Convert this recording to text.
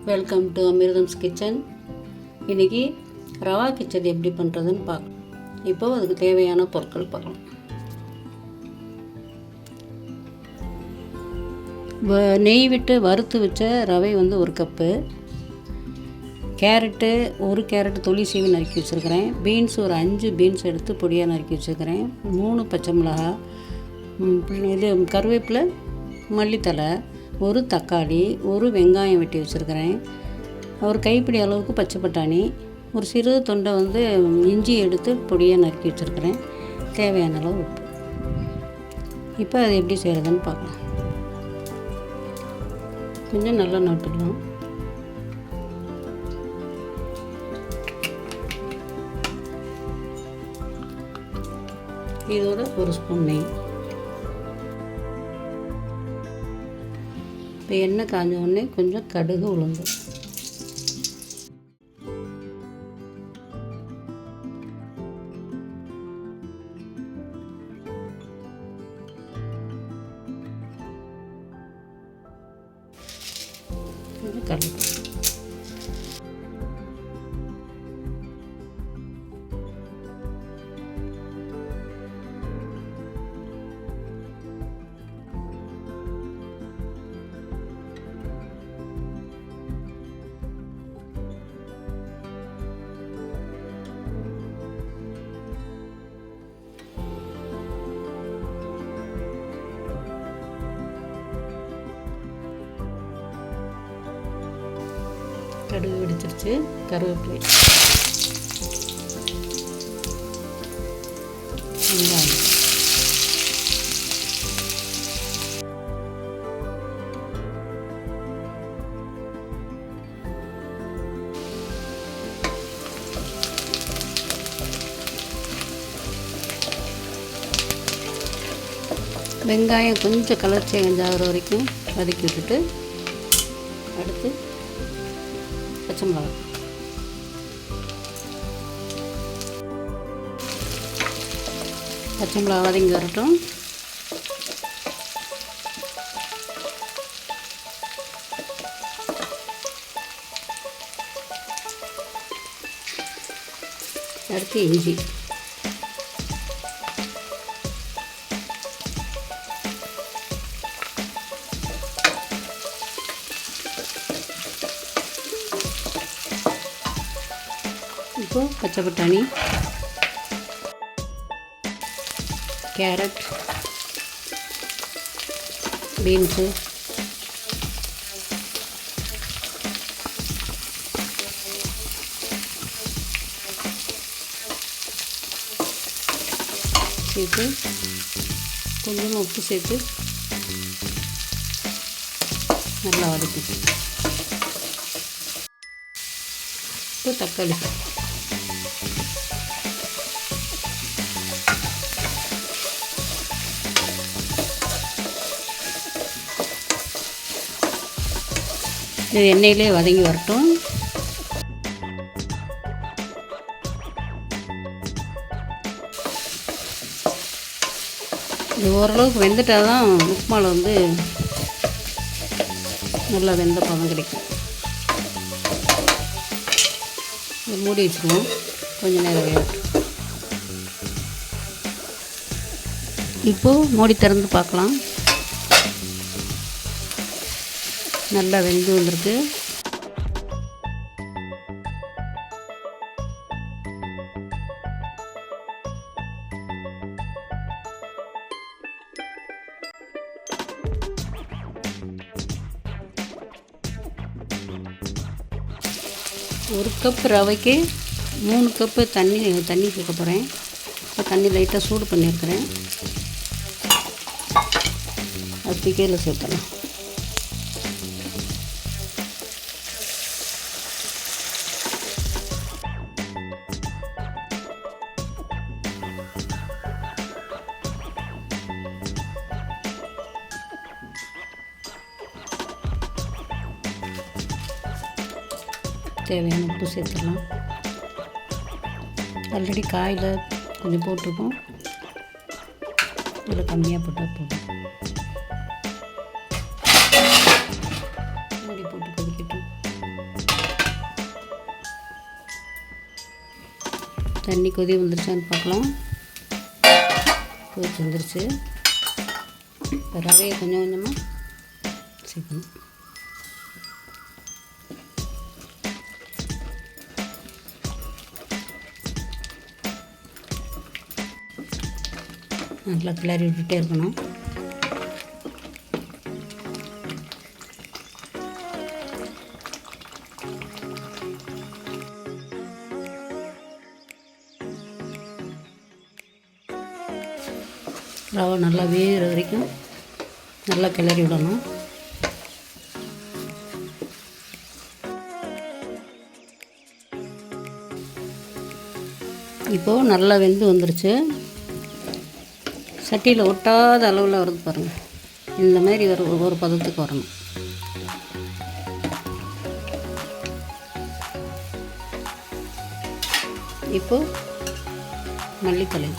Welcome to அமிர்தம்ஸ் kitchen. இன்றைக்கி ரவா கிச்சடி எப்படி பண்ணுறதுன்னு பார்க்கலாம். இப்போது அதுக்கு தேவையான பொருட்கள் பார்க்கலாம். நெய் விட்டு வறுத்து வச்ச ரவை வந்து 1 கப்பு, கேரட்டு 1 கேரட்டு தொளி சீவி நறுக்கி வச்சுருக்கிறேன், பீன்ஸ் ஒரு 5 பீன்ஸ் எடுத்து பொடியாக நறுக்கி வச்சுருக்கிறேன், 3 பச்சை மிளகா, இது கருவேப்பிலை, மல்லித்தலை, 1 தக்காளி, 1 வெங்காயம் வெட்டி வச்சுருக்கிறேன், ஒரு கைப்பிடி அளவுக்கு பச்சை பட்டாணி, ஒரு சிறு தொண்டை வந்து இஞ்சி எடுத்து பொடியாக நறுக்கி வச்சுருக்கிறேன், தேவையான அளவு உப்பு. இப்போ அது எப்படி செய்கிறதுன்னு பார்க்கலாம். கொஞ்சம் நல்லா நட்டுடலாம். இதோட 1 ஸ்பூன் நெய். இப்போ எண்ணெய் காஞ்ச உடனே கொஞ்சம் கடுகு, உளுந்து, கொஞ்சம் கருவேப்பிலை. கடுகு வெடிச்சிருச்சு, கருவேப்பிலை, வெங்காயம், வெங்காயம் கொஞ்சம் கலர் சேஞ்ச் ஆகிற வரைக்கும் வதக்கி விட்டுட்டு அடுத்து பச்சை மிளகாய், பச்சை மிளகாய் வதங்கி வரட்டும். அடுத்து இஞ்சி, இப்போ பச்சை பட்டாணி, கேரட், பீன்ஸு, சேர்த்து கொஞ்சம் உப்பு சேர்த்து நல்லா வதக்கிட்டு இப்போ தக்காளி, இது எண்ணெயிலே வதங்கி வரட்டும். இது ஓரளவுக்கு வெந்துட்டால் தான் உப்புமாவில் வந்து நல்லா வெந்த பதம் கிடைக்கும். மூடி வச்சுருவோம், கொஞ்சம் நேரம் வேகட்டும். இப்போது மூடி திறந்து பார்க்கலாம். நல்லா வெந்து வந்திருக்கு. ஒரு கப் ரவைக்கு 3 கப்பு தண்ணி சேர்க்க போகிறேன். இப்போ தண்ணி லைட்டாக சூடு பண்ணியிருக்கிறேன், அது பிக்கையில் சேர்த்துலாம். தேவையான உப்பு சேர்த்துடலாம். ஆல்ரெடி காயில் கொஞ்சம் போட்டிருக்கோம், இதில் கம்மியாக போட்டால் போதும். மூடி போட்டு கொதிக்கட்டும். தண்ணி கொதி வந்துருச்சான்னு பார்க்கலாம். கொதிச்சு வந்துருச்சு. இப்போ ரவையை கொஞ்சம் கொஞ்சமாக சேர்க்கணும். நல்லா கிளறி விட்டுட்டே இருக்கணும். ரவை நல்லா வேகிற வரைக்கும் நல்லா கிளறி விடணும். இப்போது நல்லா வெந்து வந்துருச்சு. சட்டியில் ஒட்டாத அளவில் வருது பாருங்கள். இந்த மாதிரி ஒரு பதத்துக்கு வரணும். இப்போது மல்லித்தலை